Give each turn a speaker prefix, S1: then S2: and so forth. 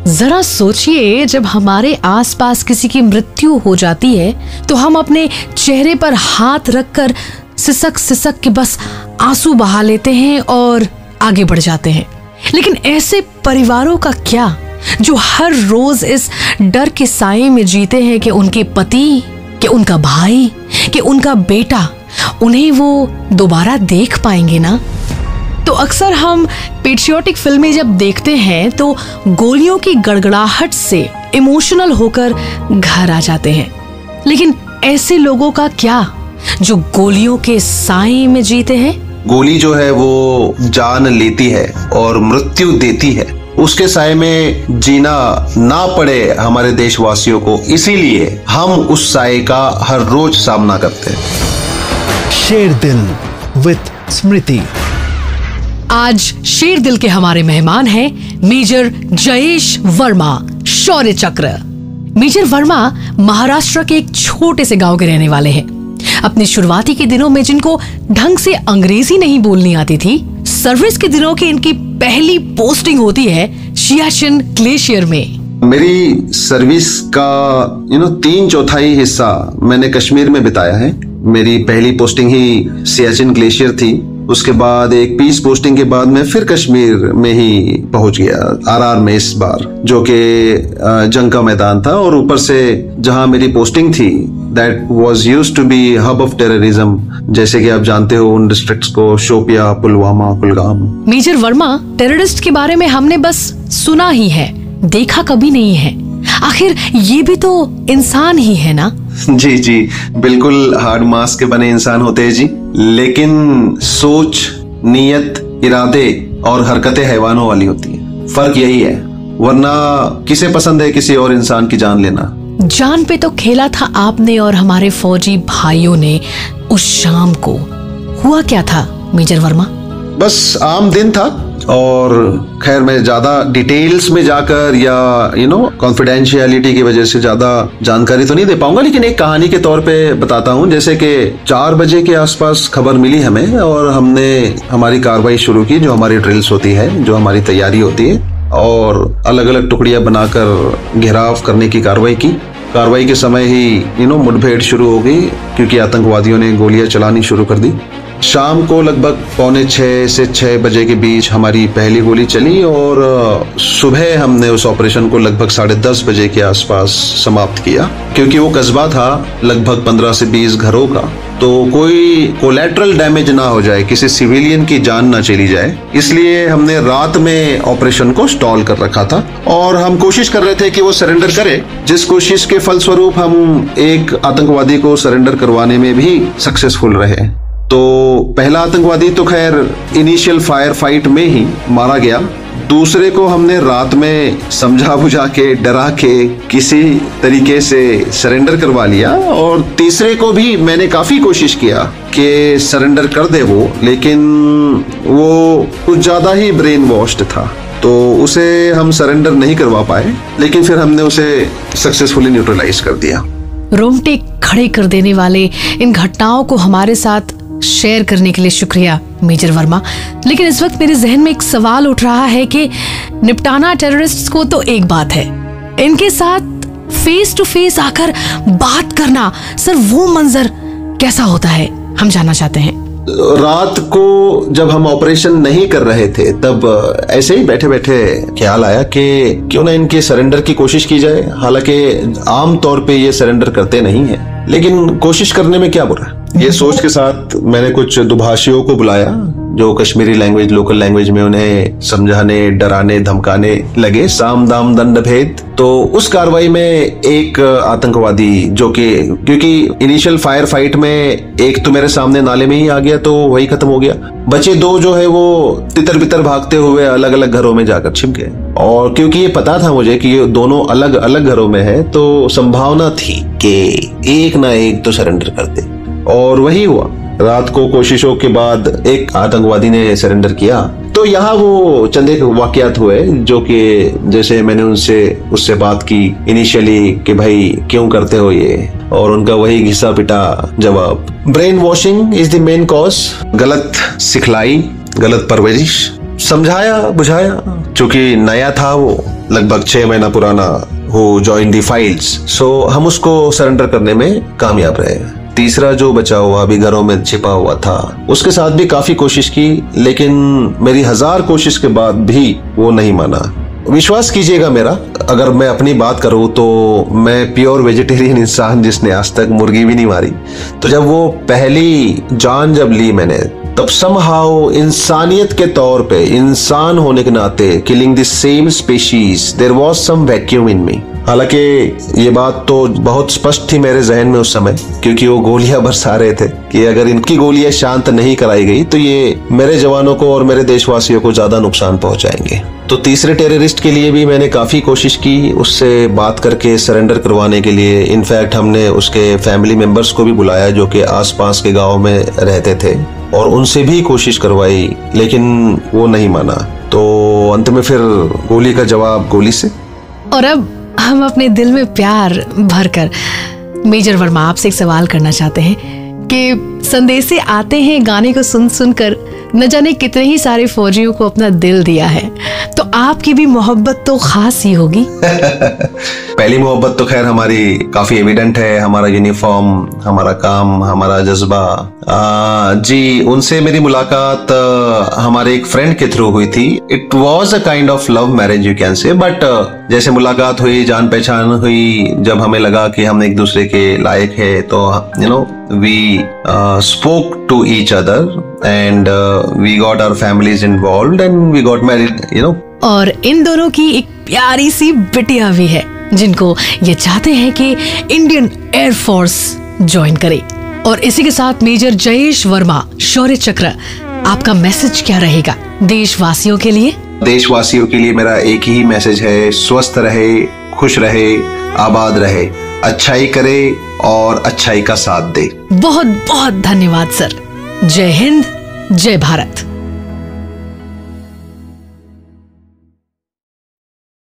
S1: जरा सोचिए, जब हमारे आसपास किसी की मृत्यु हो जाती है तो हम अपने चेहरे पर हाथ रखकर सिसक सिसक के बस आंसू बहा लेते हैं और आगे बढ़ जाते हैं। लेकिन ऐसे परिवारों का क्या जो हर रोज इस डर के साए में जीते हैं कि उनके पति, कि उनका भाई, कि उनका बेटा उन्हें वो दोबारा देख पाएंगे ना? तो अक्सर हम पेट्रियोटिक फिल्में जब देखते हैं तो गोलियों की गड़गड़ाहट से इमोशनल होकर घर आ जाते हैं। लेकिन ऐसे लोगों का क्या जो गोलियों के साए में जीते हैं?
S2: गोली जो है वो जान लेती है और मृत्यु देती है। उसके साए में जीना ना पड़े हमारे देशवासियों को, इसीलिए हम उस साए का हर रोज सामना करते हैं।
S3: शेर दिल विद स्मृति।
S1: आज शेर दिल के हमारे मेहमान हैं मेजर जयेश वर्मा, शौर्य चक्र। मेजर वर्मा महाराष्ट्र के एक छोटे से गांव के रहने वाले हैं। अपने शुरुआती के दिनों में जिनको ढंग से अंग्रेजी नहीं बोलनी आती थी, सर्विस के दिनों की इनकी पहली पोस्टिंग होती है सियाचिन ग्लेशियर में।
S2: मेरी सर्विस का 3/4 हिस्सा मैंने कश्मीर में बिताया है। मेरी पहली पोस्टिंग ही सियाचिन ग्लेशियर थी। उसके बाद एक पीस पोस्टिंग के बाद मैं फिर कश्मीर में ही पहुंच गया, आरआर में इस बार, जो कि जंग का मैदान था। और ऊपर से जहां मेरी पोस्टिंग थी that was used to be hub of terrorism, जैसे कि आप जानते हो उन डिस्ट्रिक्ट्स को, शोपिया, पुलवामा, कुलगाम।
S1: मेजर वर्मा, टेररिस्ट के बारे में हमने बस सुना ही है, देखा कभी नहीं है। आखिर ये भी तो इंसान ही है ना?
S2: जी जी बिल्कुल, हार्ड मास के बने इंसान होते हैं जी, लेकिन सोच, नीयत, इरादे और हरकतें हैवानों वाली होती हैं। फर्क यही है, वरना किसे पसंद है किसी और इंसान की जान लेना?
S1: जान पे तो खेला था आपने और हमारे फौजी भाइयों ने उस शाम को। हुआ क्या था मेजर वर्मा?
S2: बस आम दिन था, और खैर मैं ज्यादा डिटेल्स में जाकर या कॉन्फिडेंशियलिटी की वजह से ज्यादा जानकारी तो नहीं दे पाऊंगा, लेकिन एक कहानी के तौर पे बताता हूं। जैसे कि 4 बजे के आसपास खबर मिली हमें और हमने हमारी कार्रवाई शुरू की, जो हमारी ड्रिल्स होती है, जो हमारी तैयारी होती है, और अलग अलग टुकड़ियां बनाकर घेराव करने की कार्रवाई की। कार्रवाई के समय ही मुठभेड़ शुरू हो गई, क्योंकि आतंकवादियों ने गोलियां चलानी शुरू कर दी। शाम को लगभग 5:45 से 6 बजे के बीच हमारी पहली गोली चली, और सुबह हमने उस ऑपरेशन को लगभग 10:30 बजे के आसपास समाप्त किया। क्योंकि वो कस्बा था लगभग 15 से 20 घरों का, तो कोई कोलैटरल डैमेज ना हो जाए, किसी सिविलियन की जान ना चली जाए, इसलिए हमने रात में ऑपरेशन को स्टॉल कर रखा था। और हम कोशिश कर रहे थे कि वो सरेंडर करे, जिस कोशिश के फलस्वरूप हम एक आतंकवादी को सरेंडर करवाने में भी सक्सेसफुल रहे। तो पहला आतंकवादी तो खैर इनिशियल फायर फाइट में ही मारा गया। दूसरे को हमने रात में समझा बुझा के, डरा के किसी तरीके से सरेंडर करवा लिया, और तीसरे को भी मैंने काफी कोशिश किया कि सरेंडर कर दे वो, लेकिन वो कुछ ज्यादा ही ब्रेन वॉश्ड था, तो उसे हम सरेंडर नहीं करवा पाए। लेकिन फिर हमने उसे सक्सेसफुली न्यूट्रलाइज कर दिया।
S1: रोंगटे खड़े कर देने वाले इन घटनाओं को हमारे साथ शेयर करने के लिए शुक्रिया मेजर वर्मा। लेकिन इस वक्त मेरे जहन में एक सवाल उठ रहा है कि निपटाना टेररिस्ट्स को तो एक बात है, इनके साथ फेस टू फेस आकर बात करना, सर वो मंजर कैसा होता है, हम जानना चाहते हैं।
S2: रात को जब हम ऑपरेशन नहीं कर रहे थे, तब ऐसे ही बैठे बैठे ख्याल आया कि क्यों ना इनके सरेंडर की कोशिश की जाए। हालांकि आम तौर पे ये सरेंडर करते नहीं हैं, लेकिन कोशिश करने में क्या बुरा है। ये सोच के साथ मैंने कुछ दुभाषियों को बुलाया, जो कश्मीरी लैंग्वेज, लोकल लैंग्वेज में उन्हें समझाने, डराने, धमकाने लगे, साम दाम दंड भेद। तो उस कार्रवाई में एक आतंकवादी, जो कि क्योंकि इनिशियल फायर फाइट में एक तो मेरे सामने नाले में ही आ गया, तो वही खत्म हो गया। बचे 2 जो है वो तितर बितर भागते हुए अलग अलग घरों में जाकर छिप गए। और क्योंकि ये पता था मुझे कि ये दोनों अलग अलग घरों में है, तो संभावना थी कि एक ना एक तो सरेंडर कर दे, और वही हुआ। रात को कोशिशों के बाद एक आतंकवादी ने सरेंडर किया। तो यहाँ वो चंद एक वाकयात हुए, जो कि जैसे मैंने उससे बात की इनिशियली कि भाई क्यों करते हो ये, और उनका वही घिसा पिटा जवाब, brain washing is the main cause. गलत सिखलाई, गलत परवरिश, समझाया बुझाया, चूंकि नया था वो, लगभग 6 महीना पुराना हु जॉइन द फाइल्स, सो हम उसको सरेंडर करने में कामयाब रहे। तीसरा जो बचा हुआ अभी घरों में छिपा हुआ था, उसके साथ भी काफी कोशिश की, लेकिन मेरी 1000 कोशिश के बाद भी वो नहीं माना। विश्वास कीजिएगा मेरा, अगर मैं अपनी बात करूं तो मैं प्योर वेजिटेरियन इंसान जिसने आज तक मुर्गी भी नहीं मारी। तो जब वो पहली जान जब ली मैंने, तब समहाउ इंसानियत के तौर पे, इंसान होने के नाते, killing the same species, there was some vacuum in me. हालांकि ये बात तो बहुत स्पष्ट थी मेरे जहन में उस समय, क्योंकि वो गोलियां बरसा रहे थे कि अगर इनकी गोलियां शांत नहीं कराई गई तो ये मेरे जवानों को और मेरे देशवासियों को ज्यादा नुकसान पहुंचाएंगे। तो तीसरे टेररिस्ट के लिए भी मैंने काफी कोशिश की, उससे बात करके सरेंडर करवाने के लिए। इनफैक्ट हमने उसके फैमिली मेंबर्स को भी बुलाया जो कि आसपास के गाँव में रहते थे, और उनसे भी कोशिश करवाई, लेकिन वो नहीं माना। तो अंत में फिर गोली का जवाब गोली से।
S1: और अब हम अपने दिल में प्यार भरकर मेजर वर्मा आपसे एक सवाल करना चाहते हैं कि संदेशे आते हैं गाने को सुन सुनकर न जाने कितने ही सारे फौजियों को अपना दिल दिया है, तो आपकी भी मोहब्बत तो खास ही होगी।
S2: पहली मोहब्बत तो खैर हमारी काफी एविडेंट है, हमारा यूनिफॉर्म, हमारा काम, हमारा जज्बा। जी, उनसे मेरी मुलाकात हमारे एक फ्रेंड के थ्रू हुई थी। It was a kind of love marriage you can say, but जैसे मुलाकात हुई, जान पहचान हुई, जब हमें लगा कि हम एक दूसरे के लायक है, तो you know we spoke to each other and we got our families involved and we got married, you know.
S1: और इन दोनों की एक प्यारी सी बिटिया भी है जिनको ये चाहते हैं कि इंडियन एयरफोर्स ज्वाइन करे। और इसी के साथ मेजर जयेश वर्मा शौर्य चक्र, आपका मैसेज क्या रहेगा देशवासियों के लिए?
S2: देशवासियों के लिए मेरा एक ही मैसेज है, स्वस्थ रहे, खुश रहे, आबाद रहे, अच्छाई करे और अच्छाई का साथ दे।
S1: बहुत बहुत धन्यवाद सर। जय हिंद, जय भारत।